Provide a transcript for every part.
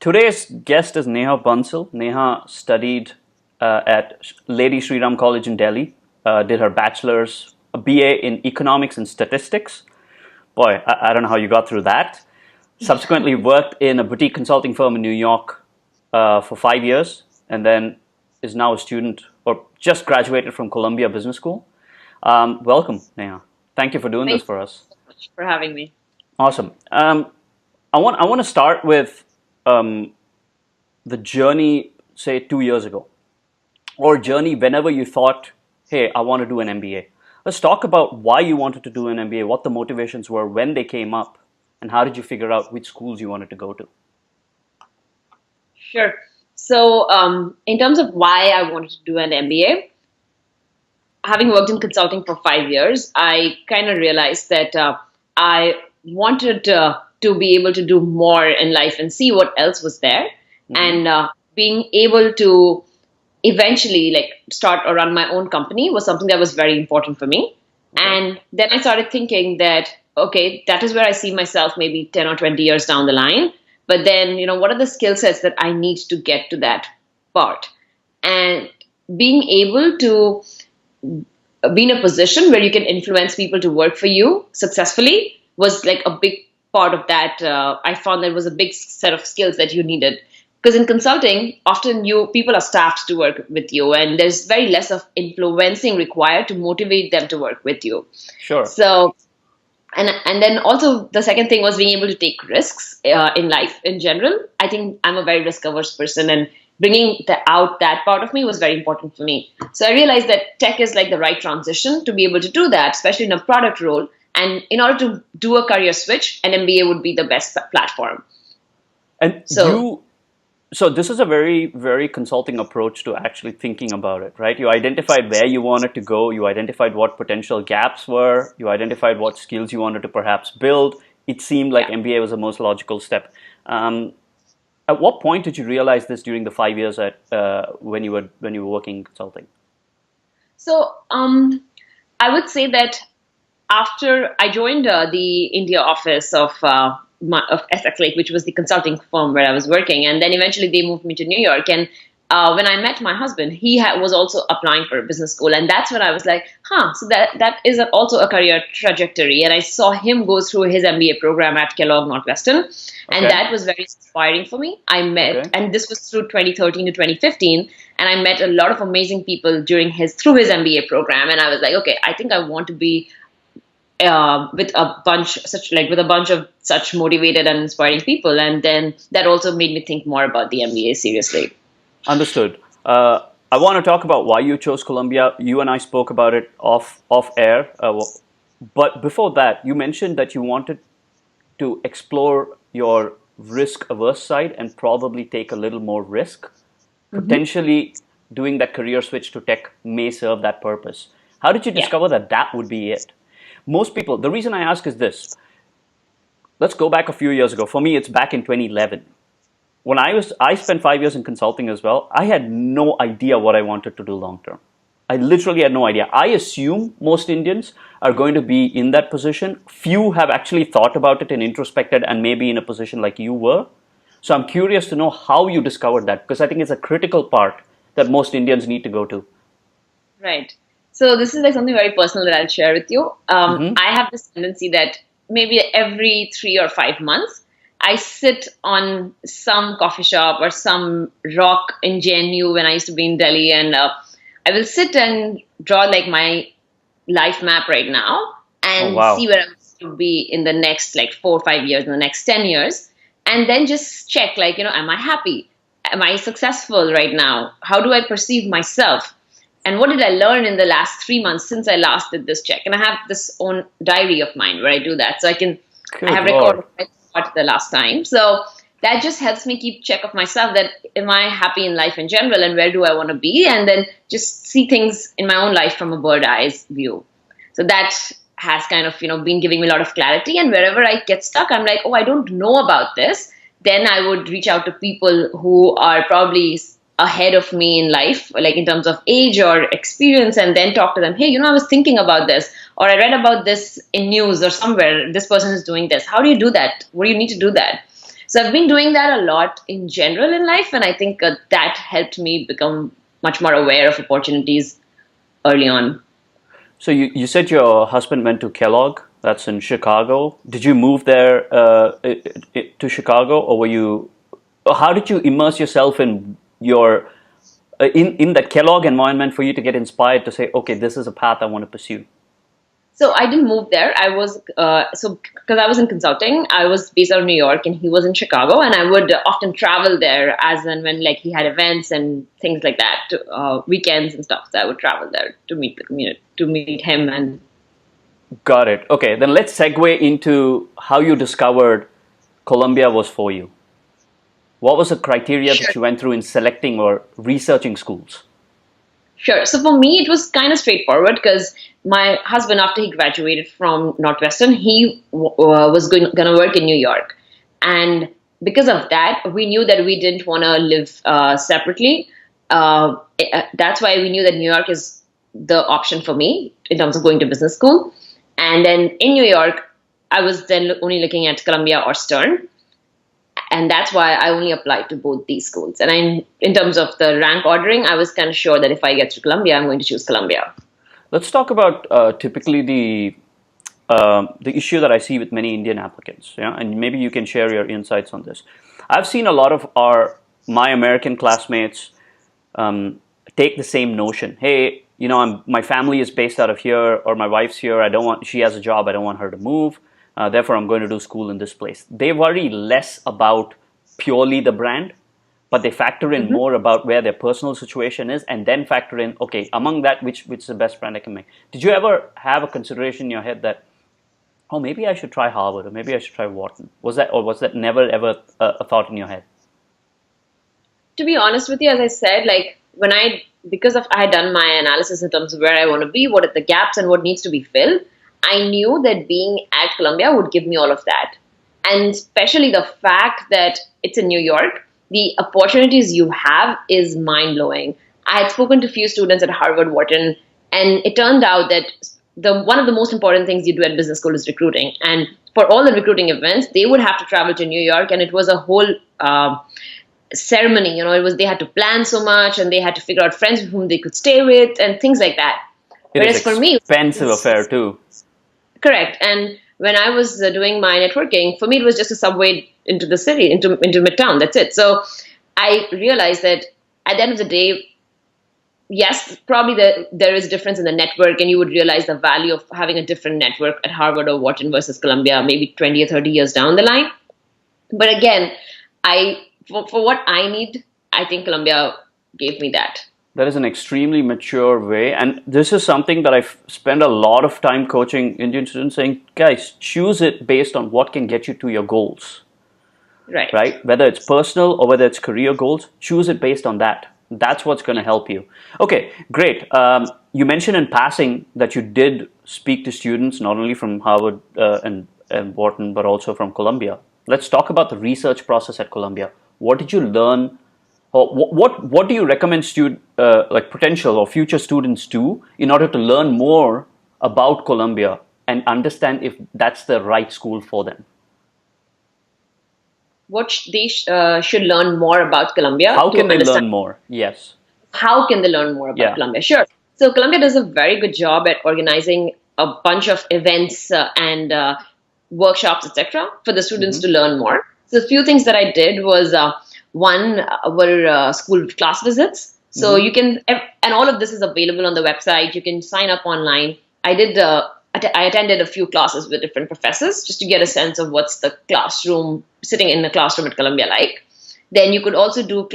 Today's guest is Nehaansal. Neha studied at Lady Shri Ram College in Delhi, did her bachelor's, a BA in economics and statistics. Boy, I don't know how you got through that. Subsequently worked in a boutique consulting firm in New York for 5 years, and then is now a student or just graduated from Columbia Business School. Welcome, Neha. Thank you for doing this Thanks for us. so much for having me. Awesome. I want to start with the journey, say 2 years ago, or journey whenever you thought, hey, I want to do an MBA. Let's talk about why you wanted to do an MBA, what the motivations were, when they came up, and how did you figure out which schools you wanted to go to? Sure. So, in terms of why I wanted to do an MBA, having worked in consulting for 5 years, I kind of realized that I wanted to be able to do more in life and see what else was there. And being able to eventually start or run my own company was something that was very important for me. And then I started thinking that, okay, that is where I see myself maybe 10 or 20 years down the line. But then, what are the skill sets that I need to get to that part? And being able to be in a position where you can influence people to work for you successfully was like a big part of that. I found that was a big set of skills that you needed. Because in consulting, often people are staffed to work with you, and there's very less of influencing required to motivate them to work with you. Sure. So, and then also the second thing was being able to take risks in life in general. I think I'm a very risk-averse person, and bringing out that part of me was very important for me. So I realized that tech is like the right transition to be able to do that, especially in a product role. And in order to do a career switch, an MBA would be the best platform. And so this is a very, very consulting approach to actually thinking about it, right? You identified where you wanted to go. You identified what potential gaps were. You identified what skills you wanted to perhaps build. It seemed like MBA was the most logical step. At what point did you realize this during the 5 years when you were working in consulting? So I would say that after I joined the India office of Essex Lake, which was the consulting firm where I was working, and then eventually they moved me to New York. And when I met my husband, he was also applying for a business school, and that's when I was like, so that is also a career trajectory. And I saw him go through his MBA program at Kellogg Northwestern, and that was very inspiring for me. I met, and this was through 2013 to 2015, and I met a lot of amazing people through his MBA program, and I was like, okay, I think I want to be with a bunch of such motivated and inspiring people. And then that also made me think more about the MBA seriously. Understood. I want to talk about why you chose Columbia. You and I spoke about it off air. But before that, you mentioned that you wanted to explore your risk-averse side and probably take a little more risk. Potentially doing that career switch to tech may serve that purpose. How did you discover that would be it? Most people, the reason I ask is this. Let's go back a few years ago. For me, it's back in 2011. When I spent 5 years in consulting as well, I had no idea what I wanted to do long term. I literally had no idea. I assume most Indians are going to be in that position. Few have actually thought about it and introspected and maybe in a position like you were. So I'm curious to know how you discovered that, because I think it's a critical part that most Indians need to go to. Right. So this is like something very personal that I'll share with you. I have this tendency that maybe every 3 or 5 months, I sit on some coffee shop or some rock in JNU when I used to be in Delhi, and I will sit and draw like my life map right now and see where I'm going to be in the next 4 or 5 years, in the next 10 years, and then just check am I happy? Am I successful right now? How do I perceive myself? And what did I learn in the last 3 months since I last did this check? And I have this own diary of mine where I do that. So I have recorded the last time. So that just helps me keep check of myself, that am I happy in life in general and where do I want to be? And then just see things in my own life from a bird's eye view. So that has kind of, been giving me a lot of clarity. And wherever I get stuck, I'm like, I don't know about this. Then I would reach out to people who are probably ahead of me in life, like in terms of age or experience, and then talk to them. Hey, I was thinking about this, or I read about this in news or somewhere. This person is doing this. How do you do that? What do you need to do that? So I've been doing that a lot in general in life, and I think that helped me become much more aware of opportunities early on. So you said your husband went to Kellogg. That's in Chicago. Did you move there to Chicago, or were you? Or how did you immerse yourself in your in that Kellogg environment for you to get inspired to say, okay, this is a path I want to pursue? So I didn't move there. I was because I was in consulting. I was based out of New York, and he was in Chicago. And I would often travel there as and when like he had events and things like that, weekends and stuff. So I would travel there to meet the community, to meet him. And Got it. Okay, then let's segue into how you discovered Columbia was for you. What was the criteria sure, that you went through in selecting or researching schools? sure. So for me, it was kind of straightforward because my husband, after he graduated from Northwestern, he was going to work in New York, and because of that, we knew that we didn't want to live separately. That's why we knew that New York is the option for me in terms of going to business school. And then in New York, I was then only looking at Columbia or Stern. And that's why I only applied to both these schools. And in terms of the rank ordering, I was kind of sure that if I get to Columbia, I'm going to choose Columbia. Let's talk about typically the issue that I see with many Indian applicants. Yeah, and maybe you can share your insights on this. I've seen a lot of my American classmates take the same notion. Hey, my family is based out of here, or my wife's here. She has a job. I don't want her to move. Therefore, I'm going to do school in this place. They worry less about purely the brand, but they factor in more about where their personal situation is, and then factor in, okay, among that, which is the best brand I can make. Did you ever have a consideration in your head that, oh, maybe I should try Harvard, or maybe I should try Wharton? Was that never ever a thought in your head? To be honest with you, as I said, like because I had done my analysis in terms of where I want to be, what are the gaps, and what needs to be filled, I knew that being at Columbia would give me all of that. And especially the fact that it's in New York, the opportunities you have is mind-blowing. I had spoken to a few students at Harvard, Wharton, and it turned out that one of the most important things you do at business school is recruiting. And for all the recruiting events, they would have to travel to New York, and it was a whole ceremony. They had to plan so much, and they had to figure out friends with whom they could stay with and things like that. Whereas for me, expensive affair too. Correct. And when I was doing my networking, for me, it was just a subway into the city, into Midtown. That's it. So I realized that at the end of the day, yes, probably there is a difference in the network, and you would realize the value of having a different network at Harvard or Wharton versus Columbia, maybe 20 or 30 years down the line. But again, for what I need, I think Columbia gave me that. That is an extremely mature way. And this is something that I've spent a lot of time coaching Indian students saying, guys, choose it based on what can get you to your goals. Right? Whether it's personal or whether it's career goals, choose it based on that. That's what's going to help you. Okay, great. You mentioned in passing that you did speak to students not only from Harvard and Wharton, but also from Columbia. Let's talk about the research process at Columbia. What did you learn? Or what do you recommend like potential or future students do in order to learn more about Columbia and understand if that's the right school for them? What they should learn more about Columbia. How can they learn more? Yes. How can they learn more about Columbia? Sure. So Columbia does a very good job at organizing a bunch of events and workshops, etc., for the students to learn more. So a few things that I did was one were school class visits. So you can, and all of this is available on the website. You can sign up online. I attended a few classes with different professors just to get a sense of what's the classroom, sitting in the classroom at Columbia like. Then you could also do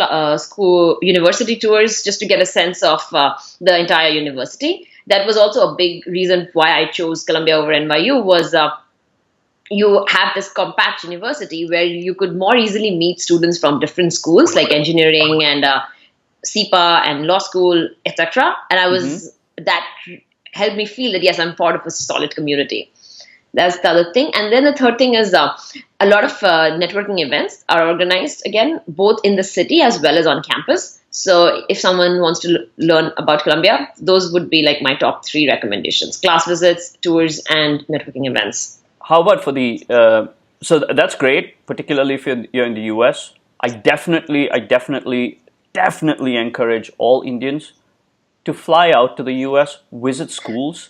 university tours just to get a sense of the entire university. That was also a big reason why I chose Columbia over NYU was you have this compact university where you could more easily meet students from different schools like engineering and CEPA and law school, etc. And that helped me feel that, yes, I'm part of a solid community. That's the other thing. And then the third thing is a lot of networking events are organized, again, both in the city as well as on campus. So if someone wants to learn about Columbia, those would be like my top 3 recommendations: class visits, tours, and networking events. How about for the So that's great, particularly if you're in the US. I definitely encourage all Indians to fly out to the US, visit schools.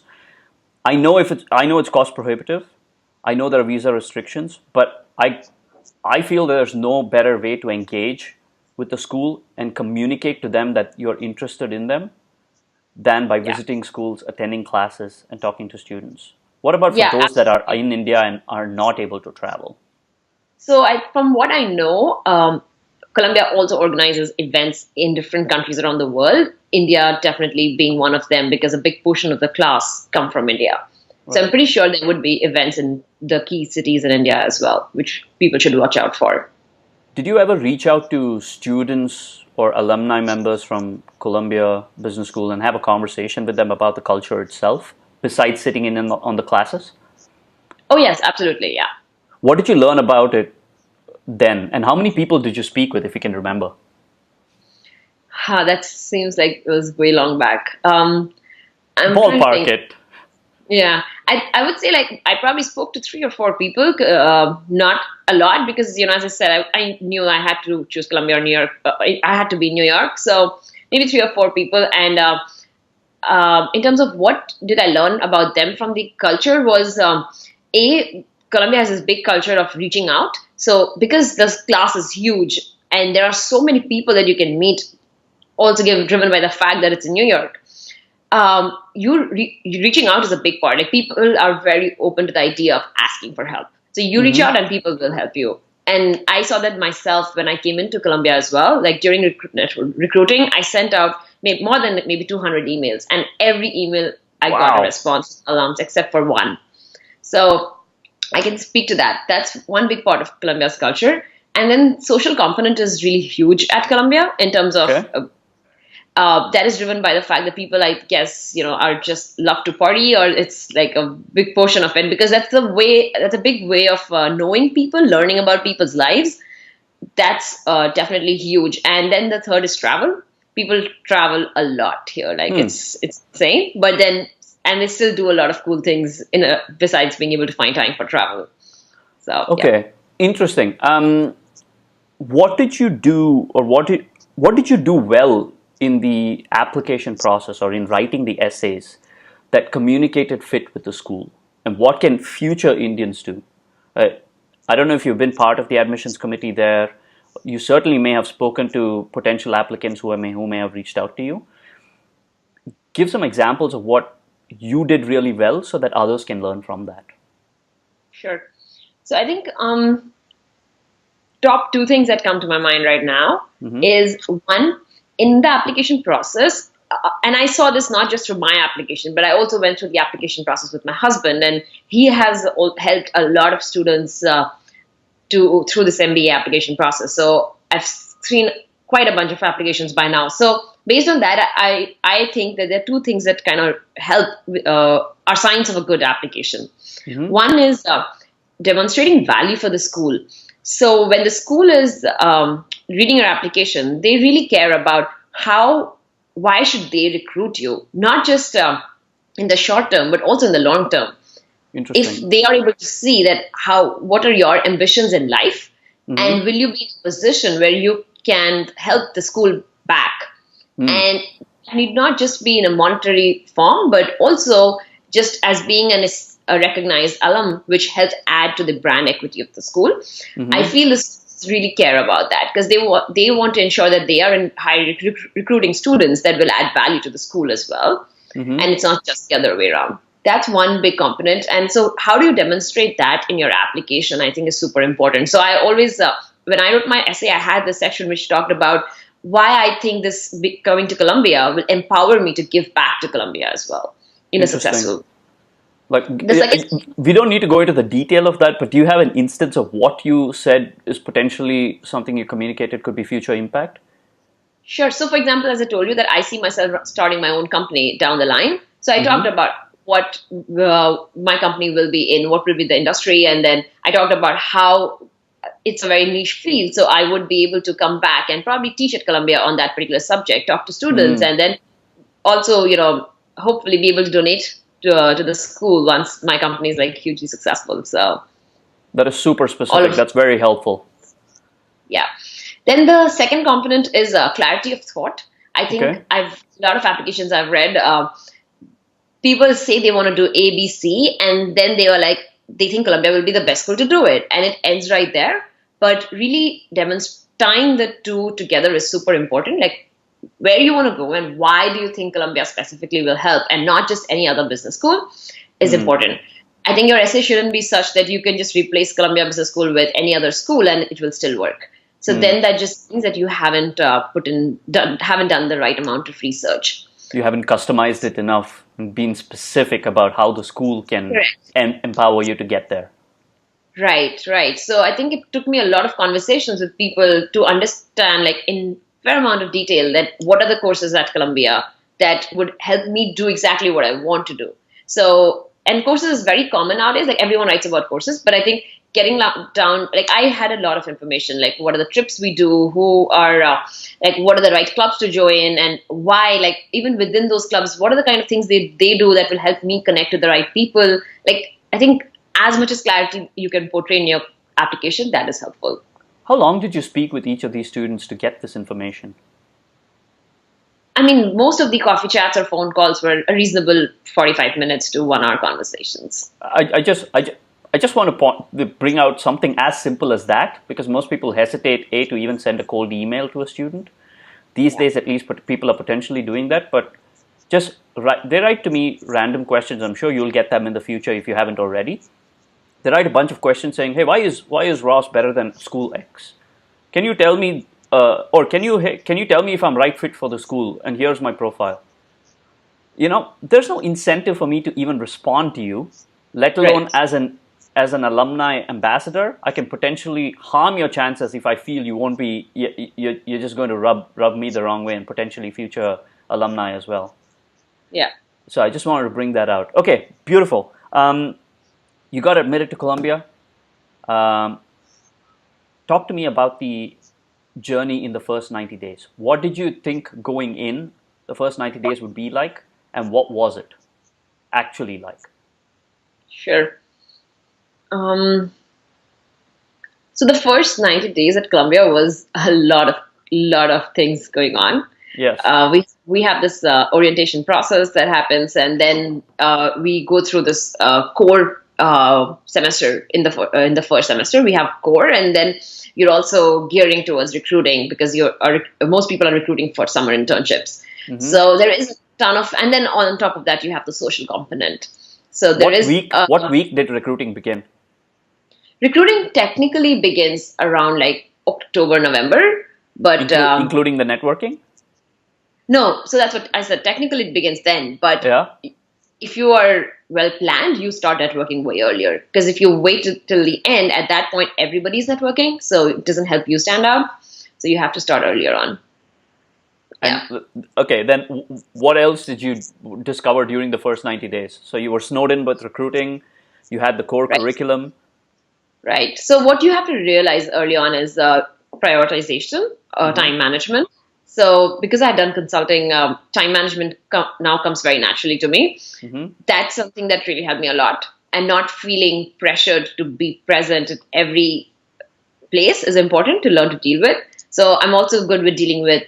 I know it's cost prohibitive. I know there are visa restrictions, but I feel there's no better way to engage with the school and communicate to them that you're interested in them than by Yeah. visiting schools, attending classes, and talking to students. What about for Yeah, those that are absolutely. in India and are not able to travel? So, from what I know, Columbia also organizes events in different countries around the world. India definitely being one of them because a big portion of the class come from India. So I'm Right. pretty sure there would be events in the key cities in India as well, which people should watch out for. Did you ever reach out to students or alumni members from Columbia Business School and have a conversation with them about the culture itself, besides sitting in on the classes? Oh yes, absolutely, yeah. What did you learn about it then, and how many people did you speak with, if you can remember? That seems like it was way long back. I'm trying to Ballpark think. it. Yeah, I would say like I probably spoke to three or four people, not a lot because as I said, I knew I had to choose Columbia or New York. I had to be in New York, so maybe three or four people. And in terms of what did I learn about them from the culture was a Columbia has this big culture of reaching out. So because this class is huge and there are so many people that you can meet, also driven by the fact that it's in New York, you reaching out is a big part. Like people are very open to the idea of asking for help. So you reach Mm-hmm. out and people will help you. And I saw that myself when I came into Columbia as well. Like during recruiting, I sent out more than maybe 200 emails, and every email I got a Wow. response alums except for one. So I can speak to that. That's one big part of Columbia's culture. And then social component is really huge at Columbia in terms of Okay. that is driven by the fact that people, I guess, are just love to party, or it's like a big portion of it because that's a big way of knowing people, learning about people's lives. That's definitely huge. And then the third is travel. People travel a lot here, like Hmm. it's insane. But then, and they still do a lot of cool things besides being able to find time for travel. So yeah. Okay. Interesting. What did you do, or what did you do well in the application process or in writing the essays that communicated fit with the school? And what can future Indians do? Uh, I don't know if you've been part of the admissions committee there. You certainly may have spoken to potential applicants who may have reached out to you. Give some examples of what you did really well so that others can learn from that. Sure. So I think top two things that come to my mind right now Mm-hmm. is one, in the application process, and I saw this not just through my application, but I also went through the application process with my husband, and he has helped a lot of students to through this MBA application process. So I've seen quite a bunch of applications by now. So based on that, I think that there are two things that kind of help are signs of a good application. Mm-hmm. One is demonstrating value for the school. So when the school is reading your application, they really care about why should they recruit you, not just in the short term, but also in the long term. If Interesting. they are able to see that what are your ambitions in life, Mm-hmm. and will you be in a position where you can help the school back, Mm. and it need not just be in a monetary form, but also just as being a recognized alum, which helps add to the brand equity of the school. I Mm-hmm. feel this really care about that because they want to ensure that they are in recruiting students that will add value to the school as well, Mm-hmm. and it's not just the other way around. That's one big component. And so how do you demonstrate that in your application, I think, is super important. So I always when I wrote my essay, I had this section which talked about why I think coming to Columbia will empower me to give back to Columbia as well in a Interesting. successful. Like, The second, we don't need to go into the detail of that, but do you have an instance of what you said is potentially something you communicated could be future impact? sure. So for example, as I told you that I see myself starting my own company down the line. So I talked Mm-hmm. about what my company will be in, what will be the industry, and then I talked about how it's a very niche field. So I would be able to come back and probably teach at Columbia on that particular subject, talk to students, Mm. and then also, hopefully be able to donate to the school once my company is like hugely successful. So That is super All specific. of That's very helpful. Yeah. Then the second component is clarity of thought. I think Okay. I've a lot of applications I've read. People say they want to do A, B, C, and then they are like, they think Columbia will be the best school to do it, and it ends right there. But really, tying the two together is super important. Like, where you want to go and why do you think Columbia specifically will help, and not just any other business school, is Hmm. important. I think your essay shouldn't be such that you can just replace Columbia Business School with any other school and it will still work. So Hmm. then that just means that you haven't haven't done the right amount of research. You haven't customized it enough and been specific about how the school can Correct. empower you to get there. Right, right. So I think it took me a lot of conversations with people to understand, like in fair amount of detail, that what are the courses at Columbia that would help me do exactly what I want to do. So, and courses is very common nowadays. Like everyone writes about courses, but I think getting down, like I had a lot of information, like what are the trips we do, who are, like what are the right clubs to join, and why. Like even within those clubs, what are the kind of things they do that will help me connect with the right people. Like I think as much as clarity you can portray in your application, that is helpful. How long did you speak with each of these students to get this information? I mean, most of the coffee chats or phone calls were a reasonable 45 minutes to 1 hour conversations. I just want to bring out something as simple as that, because most people hesitate to even send a cold email to a student. These days, at least, people are potentially doing that. But just they write to me random questions. I'm sure you'll get them in the future if you haven't already. They write a bunch of questions saying, "Hey, why is Ross better than school X? Can you tell me, or can you tell me if I'm right fit for the school? And here's my profile." There's no incentive for me to even respond to you, let alone Right. as an alumni ambassador. I can potentially harm your chances if I feel you won't be. You're just going to rub me the wrong way, and potentially future alumni as well. Yeah. So I just wanted to bring that out. Okay, beautiful. You got admitted to Columbia. Um, Talk to me about the journey in the first 90 days. What did you think going in the first 90 days would be like, and what was it actually like? Sure. Um, so the first 90 days at Columbia was a lot of things going on. Yes. We have this orientation process that happens, and then we go through this core semester in the first semester. We have core, and then you're also gearing towards recruiting because most people are recruiting for summer internships. Hmm. So there is a ton of, and then on top of that, you have the social component. So there What is week? What week did recruiting begin? recruiting technically begins around like October, November, but Including the networking? no. So that's what I said. Technically, it begins then, but Yeah. if you are well planned, you start networking way earlier. Because if you wait till the end, at that point, everybody's networking, so it doesn't help you stand out. So you have to start earlier on. And Yeah. okay, then what else did you discover during the first 90 days? So you were snowed in with recruiting, you had the core Right. curriculum. Right. So what you have to realize early on is prioritization, Hmm. time management. So because I've done consulting, time management now comes very naturally to me. Hmm. That's something that really helped me a lot. And not feeling pressured to be present at every place is important to learn to deal with. So I'm also good with dealing with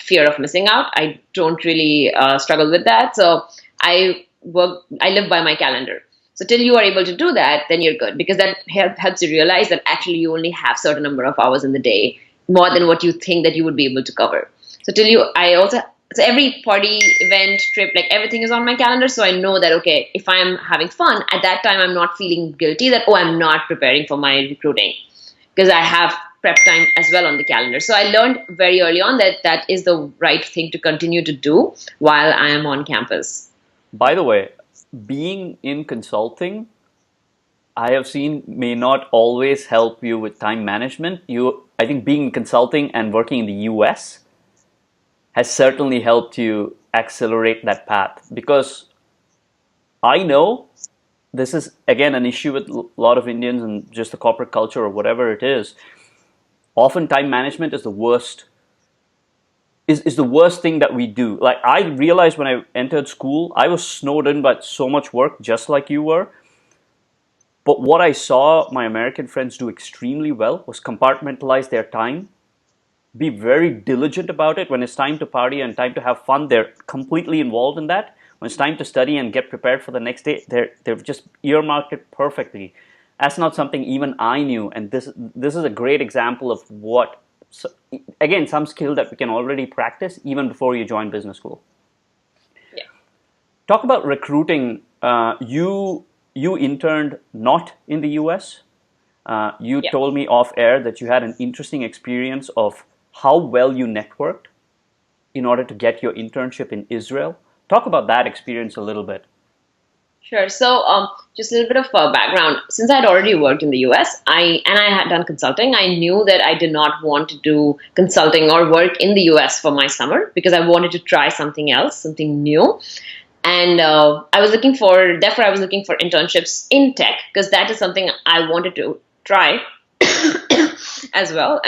fear of missing out. I don't really struggle with that. So I live by my calendar. So till you are able to do that, then you're good because that helps you realize that actually you only have certain number of hours in the day, more than what you think that you would be able to cover. So so every party, event, trip, like everything is on my calendar. So I know that, okay, if I'm having fun at that time, I'm not feeling guilty that, oh, I'm not preparing for my recruiting because I have prep time as well on the calendar. So I learned very early on that that is the right thing to continue to do while I am on campus. By the way, being in consulting, I have seen may not always help you with time management. I think being in consulting and working in the US has certainly helped you accelerate that path, because I know this is again an issue with a lot of Indians and just the corporate culture or whatever it is. Often time management is the worst is the worst thing that we do. Like I realized when I entered school, I was snowed in by so much work, just like you were. But what I saw my American friends do extremely well was compartmentalize their time, be very diligent about it. When it's time to party and time to have fun, they're completely involved in that. When it's time to study and get prepared for the next day, they've just earmarked it perfectly. That's not something even I knew, and this is a great example of what, so, again, some skill that we can already practice even before you join business school. Yeah. Talk about recruiting. You interned not in the US. You Yeah. told me off air that you had an interesting experience of how well you networked in order to get your internship in Israel. Talk about that experience a little bit. Sure. So, just a little bit of background. Since I had already worked in the US, I had done consulting. I knew that I did not want to do consulting or work in the US for my summer because I wanted to try something else, something new. And therefore, I was looking for internships in tech because that is something I wanted to try as well.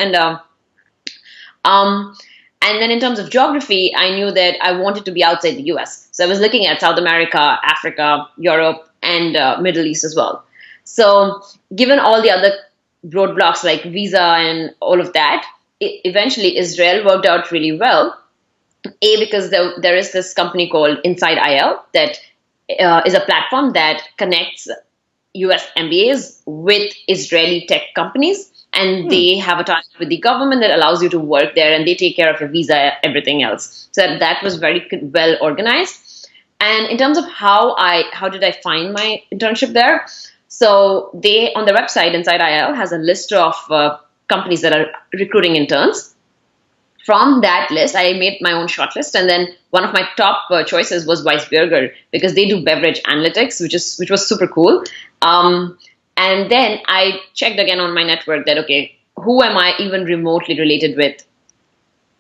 Um, and then in terms of geography, I knew that I wanted to be outside the US. So I was looking at South America, Africa, Europe, and Middle East as well. So given all the other roadblocks like visa and all of that, eventually Israel worked out really well. Because there is this company called Inside IL that is a platform that connects US MBAs with Israeli tech companies. And they have a tie with the government that allows you to work there, and they take care of your visa, everything else. So that was very well organized. And in terms of how did I find my internship there? So they, on their website, Inside IL, has a list of companies that are recruiting interns. From that list, I made my own shortlist, and then one of my top choices was Weisberger because they do beverage analytics, which was super cool. And then I checked again on my network that, okay, who am I even remotely related with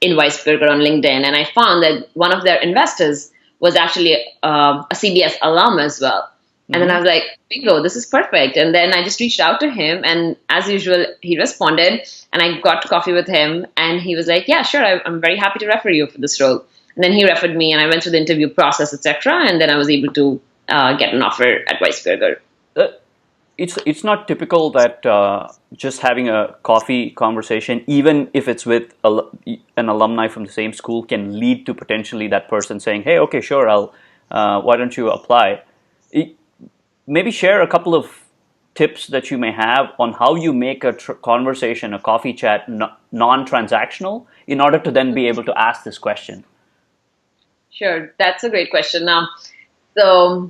in Weisberger on LinkedIn? And I found that one of their investors was actually a CBS alum as well. And then I was like, bingo, this is perfect. And then I just reached out to him, and as usual, he responded, and I got coffee with him, and he was like, yeah, sure, I'm very happy to refer you for this role. And then he referred me, and I went through the interview process, etc. And then I was able to get an offer at Weisberger. Uh, it's not typical that just having a coffee conversation, even if it's with an alumni from the same school, can lead to potentially that person saying, "Hey, okay, sure, I'll. Why don't you apply?" Maybe share a couple of tips that you may have on how you make a conversation, a coffee chat, non-transactional, in order to then be able to ask this question. Sure, that's a great question. So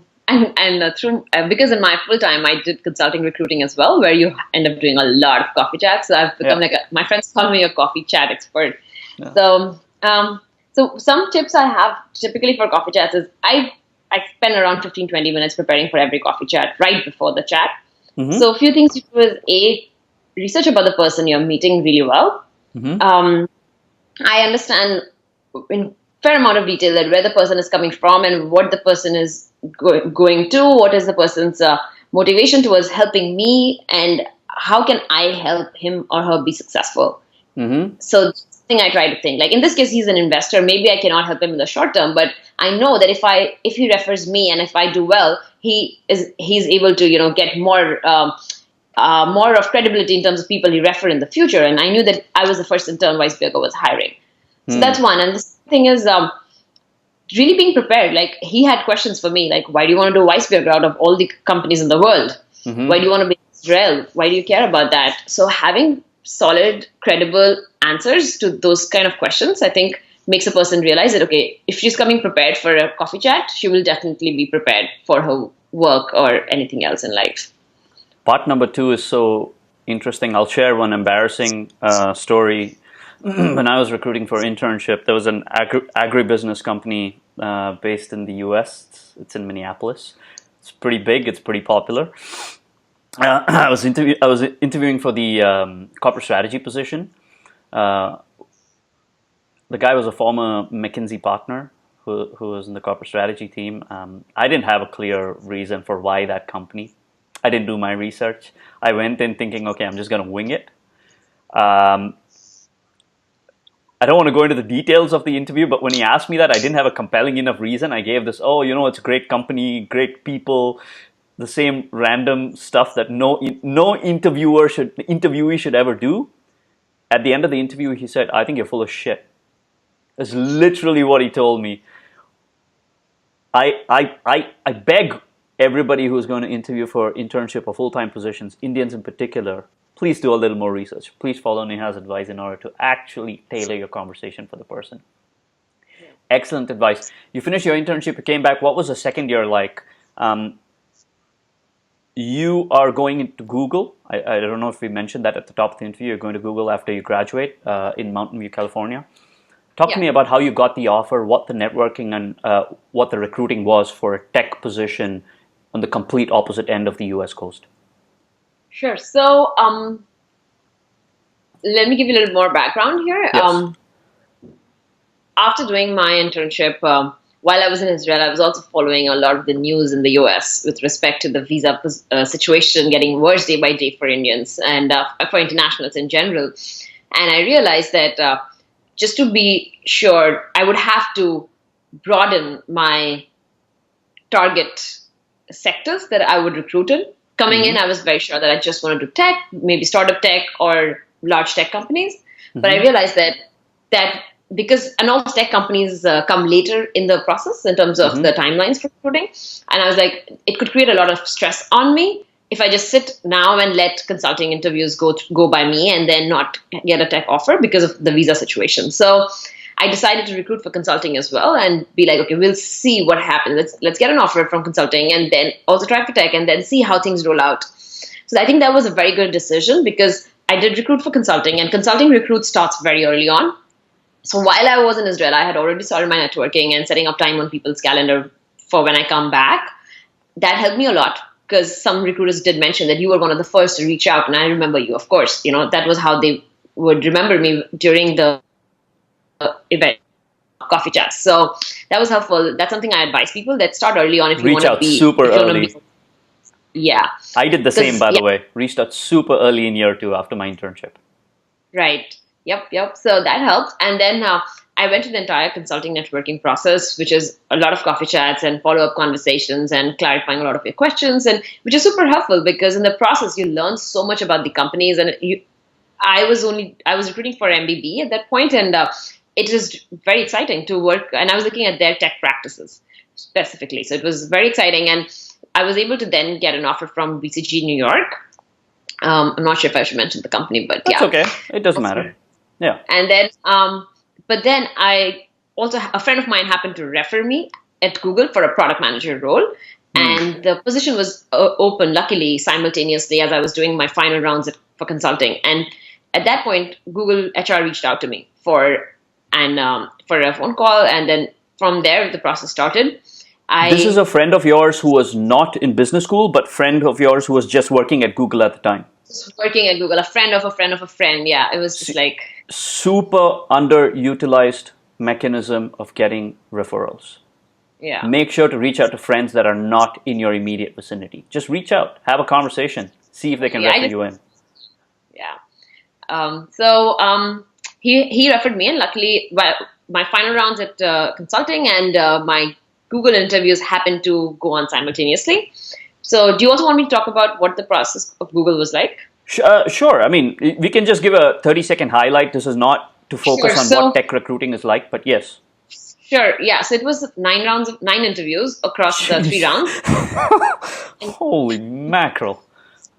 through because in my full time I did consulting recruiting as well, where you end up doing a lot of coffee chats. So I've become my friends call me a coffee chat expert. Yeah. So some tips I have typically for coffee chats is I spend around 15-20 minutes preparing for every coffee chat right before the chat. Mm-hmm. So a few things you do is research about the person you're meeting really well. Mm-hmm. I understand in fair amount of detail that where the person is coming from and what the person is going to, what is the person's motivation towards helping me, and how can I help him or her be successful. Mm-hmm. So that's the thing I try to think. Like in this case, he's an investor. Maybe I cannot help him in the short term, but I know that if he refers me and if I do well, he's able to get more of credibility in terms of people he refer in the future. And I knew that I was the first intern Weisberger was hiring. So that's one. And the second thing is really being prepared. Like he had questions for me, like, why do you want to do Weisberger out of all the companies in the world? Mm-hmm. Why do you want to be in Israel? Why do you care about that? So having solid, credible answers to those kind of questions, I think, makes a person realize that, okay, if she's coming prepared for a coffee chat, she will definitely be prepared for her work or anything else in life. Part number 2 is so interesting. I'll share one embarrassing story. When I was recruiting for internship, there was an agribusiness company based in the US. It's in Minneapolis. It's pretty big. It's pretty popular. I was interviewing for the corporate strategy position. The guy was a former McKinsey partner who was in the corporate strategy team. I didn't have a clear reason for why that company. I didn't do my research. I went in thinking, okay, I'm just going to wing it. I don't want to go into the details of the interview, but when he asked me that, I didn't have a compelling enough reason. I gave this, it's a great company, great people. the same random stuff that no interviewee should ever do. At the end of the interview, he said, "I think you're full of shit." That's literally what he told me. I beg everybody who's going to interview for internship or full-time positions, Indians in particular, please do a little more research. Please follow Neha's advice in order to actually tailor your conversation for the person. Excellent advice. You finished your internship, you came back. What was the second year like? You are going into Google. I don't know if we mentioned that at the top of the interview. You're going to Google after you graduate in Mountain View, California. Talk to me about how you got the offer, what the networking and what the recruiting was for a tech position on the complete opposite end of the US coast. Sure. So let me give you a little more background here. Yes. After doing my internship, while I was in Israel, I was also following a lot of the news in the US with respect to the visa situation getting worse day by day for Indians and for internationals in general. And I realized that just to be sure, I would have to broaden my target sectors that I would recruit in. Coming in, I was very sure that I just want to do tech, maybe startup tech or large tech companies. But I realized that because, and all tech companies come later in the process in terms of the timelines for recruiting. And I was like, it could create a lot of stress on me if I just sit now and let consulting interviews go by me and then not get a tech offer because of the visa situation. So I decided to recruit for consulting as well and be like, okay, we'll see what happens. Let's get an offer from consulting and then also try for tech and then see how things roll out. So I think that was a very good decision because I did recruit for consulting, and consulting recruit starts very early on. So while I was in Israel, I had already started my networking and setting up time on people's calendar for when I come back. That helped me a lot because some recruiters did mention that you were one of the first to reach out, and I remember you, of course. You know, that was how they would remember me during the event coffee chats. So that was helpful. That's something I advise people that start early on if you want to be super early. Yeah. I did the same, by the way. Reached out super early in year 2 after my internship. Right. Yep. So that helped. And then I went through the entire consulting networking process, which is a lot of coffee chats and follow-up conversations and clarifying a lot of your questions, and which is super helpful because in the process you learn so much about the companies. And I was recruiting for MBB at that point, and it was very exciting to work. And I was looking at their tech practices specifically, so it was very exciting. And I was able to then get an offer from BCG New York. I'm not sure if I should mention the company, but That's okay. It doesn't matter. Yeah. And then, but then a friend of mine happened to refer me at Google for a product manager role. And the position was open, luckily, simultaneously as I was doing my final rounds for consulting. And at that point, Google HR reached out to me for a phone call. And then from there, the process started. This is a friend of yours who was not in business school, but friend of yours who was just working at Google at the time. Working at Google, a friend of a friend of a friend. Yeah, it was just like super underutilized mechanism of getting referrals. Yeah. Make sure to reach out to friends that are not in your immediate vicinity. Just reach out, have a conversation, see if they can refer you in. Yeah. He referred me in. Luckily, my final rounds at consulting and my Google interviews happened to go on simultaneously. So do you also want me to talk about what the process of Google was like? Sure. I mean, we can just give a 30-second highlight. This is not to focus on what tech recruiting is like, but yes. Sure. Yeah. So it was 9 interviews across the 3 rounds. Holy mackerel.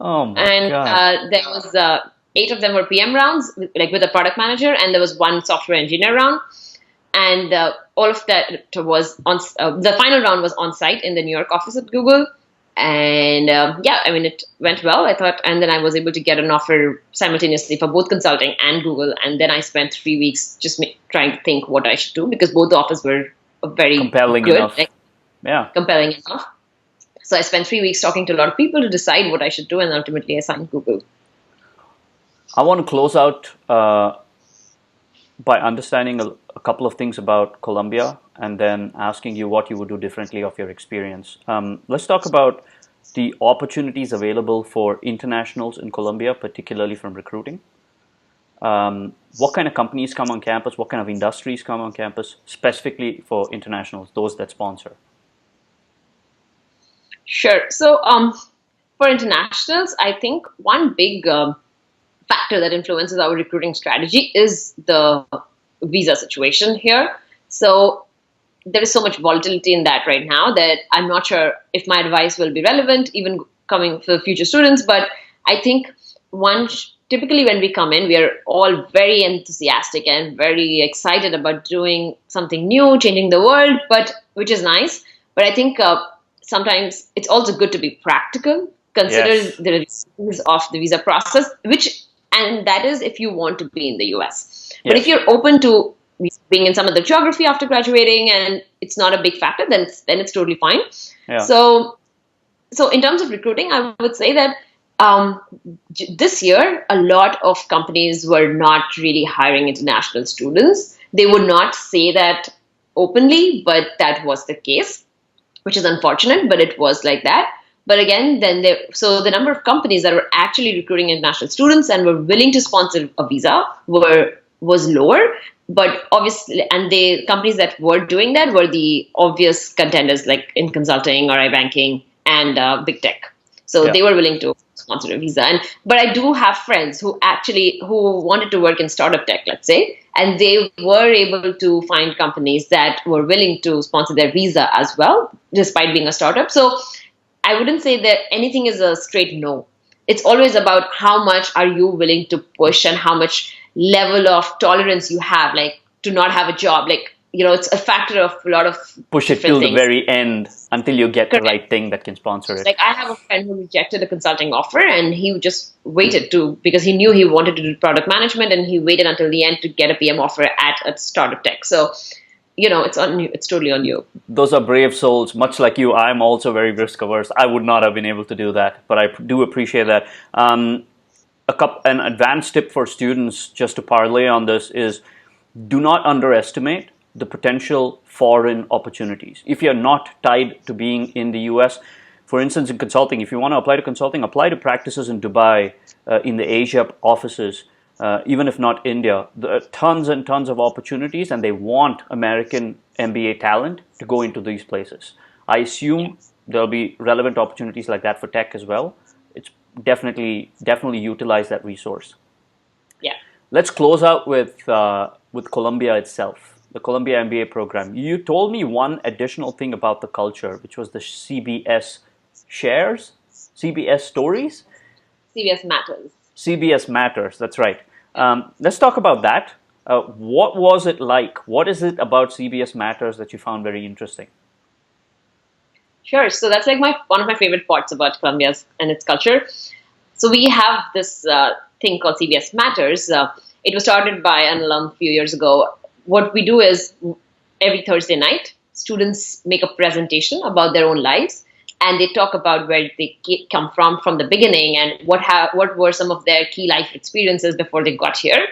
Oh my God. And there was 8 of them were PM rounds, like with a product manager, and there was 1 software engineer round. And all of that was on, the final round was on site in the New York office at Google. And it went well, I thought. And then I was able to get an offer simultaneously for both consulting and Google. And then I spent 3 weeks just trying to think what I should do because both the offers were very compelling enough. Compelling enough. So I spent 3 weeks talking to a lot of people to decide what I should do. And ultimately I signed Google. I want to close out by understanding a couple of things about Columbia and then asking you what you would do differently of your experience. Let's talk about the opportunities available for internationals in Columbia, particularly from recruiting. What kind of companies come on campus? What kind of industries come on campus, specifically for internationals, those that sponsor? Sure. So, for internationals, I think one big factor that influences our recruiting strategy is the visa situation here. So, there is so much volatility in that right now that I'm not sure if my advice will be relevant, even coming for future students. But I think typically when we come in, we are all very enthusiastic and very excited about doing something new, changing the world, but which is nice. But I think sometimes it's also good to be practical, consider Yes. the reasons of the visa process, and that is if you want to be in the US. But if Yes. you're open to being in some other geography after graduating and it's not a big factor, then it's totally fine. Yeah. So in terms of recruiting, I would say that um, this year a lot of companies were not really hiring international students. They would not say that openly, but that was the case, which is unfortunate, but it was like that. But again, so the number of companies that were actually recruiting international students and were willing to sponsor a visa was lower. But obviously, and the companies that were doing that were the obvious contenders, like in consulting or iBanking and big tech. So Yeah. they were willing to sponsor a visa. But I do have friends who wanted to work in startup tech, let's say, and they were able to find companies that were willing to sponsor their visa as well, despite being a startup. So I wouldn't say that anything is a straight no. It's always about how much are you willing to push and how much level of tolerance you have, like to not have a job. Like, it's a factor of a lot of Push it different till the things. very end until you get the Correct. right thing that can sponsor it. Like I have a friend who rejected a consulting offer and he just waited to because he knew he wanted to do product management and he waited until the end to get a PM offer at a startup tech. So, it's on you. It's totally on you. Those are brave souls. Much like you, I'm also very risk averse. I would not have been able to do that, but I do appreciate that. An advanced tip for students, just to parlay on this, is do not underestimate the potential foreign opportunities. If you're not tied to being in the US, for instance, in consulting, if you want to apply to consulting, apply to practices in Dubai, in the Asia offices, even if not India. There are tons and tons of opportunities, and they want American MBA talent to go into these places. I assume there'll be relevant opportunities like that for tech as well. It's definitely utilize that resource. Yeah. Let's close out with Columbia itself, the Columbia MBA program. You told me one additional thing about the culture, which was the CBS shares, CBS stories. CBS matters. CBS matters. That's right. Let's talk about that. What was it like? What is it about CBS matters that you found very interesting? Sure. So that's like one of my favorite parts about Columbia and its culture. So we have this thing called CBS Matters. It was started by an alum a few years ago. What we do is every Thursday night, students make a presentation about their own lives, and they talk about where they come from the beginning, and what were some of their key life experiences before they got here.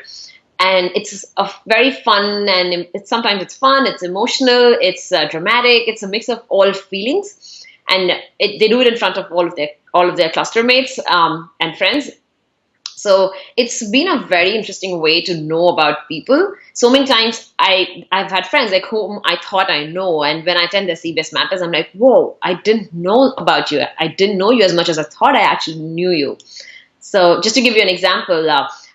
And it's a very fun, and sometimes it's fun, it's emotional, it's dramatic, it's a mix of all feelings, and they do it in front of all of their cluster mates and friends. So it's been a very interesting way to know about people. So many times I've had friends like whom I thought I know, and when I attend the CBS Matters, I'm like, whoa, I didn't know about you. I didn't know you as much as I thought I actually knew you. So just to give you an example,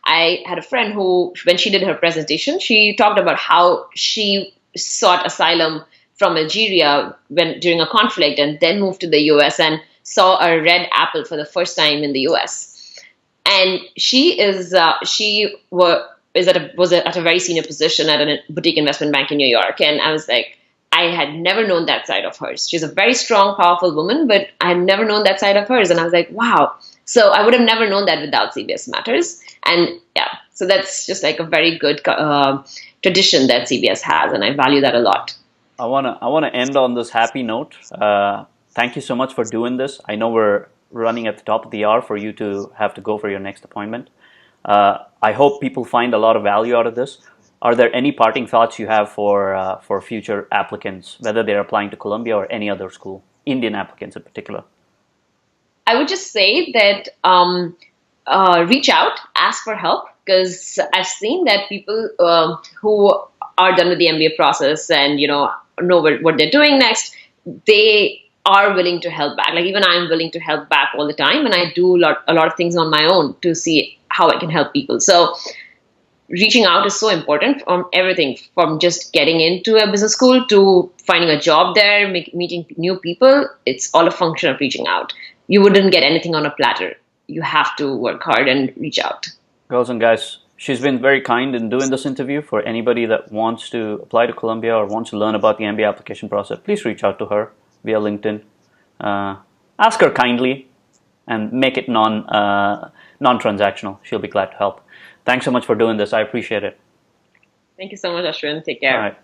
I had a friend who, when she did her presentation, she talked about how she sought asylum from Algeria during a conflict, and then moved to the US and saw a red apple for the first time in the US. And was at a very senior position at a boutique investment bank in New York. And I was like, I had never known that side of hers. She's a very strong, powerful woman, but I had never known that side of hers. And I was like, wow. So I would have never known that without CBS Matters. And yeah, so that's just like a very good tradition that CBS has, and I value that a lot. I wanna end on this happy note. Thank you so much for doing this. I know we're running at the top of the hour for you to have to go for your next appointment. I hope people find a lot of value out of this. Are there any parting thoughts you have for future applicants, whether they're applying to Columbia or any other school, Indian applicants in particular? I would just say that reach out, ask for help, because I've seen that people who are done with the MBA process and know what they're doing next, they are willing to help back. Like even I'm willing to help back all the time, and I do a lot of things on my own to see how I can help people. So reaching out is so important, from everything from just getting into a business school to finding a job there, meeting new people. It's all a function of reaching out. You wouldn't get anything on a platter. You have to work hard and reach out. Girls and guys, she's been very kind in doing this interview. For anybody that wants to apply to Columbia or wants to learn about the MBA application process, please reach out to her via LinkedIn. Ask her kindly and make it non-transactional. She'll be glad to help. Thanks so much for doing this. I appreciate it. Thank you so much, Ashwin. Take care. All right.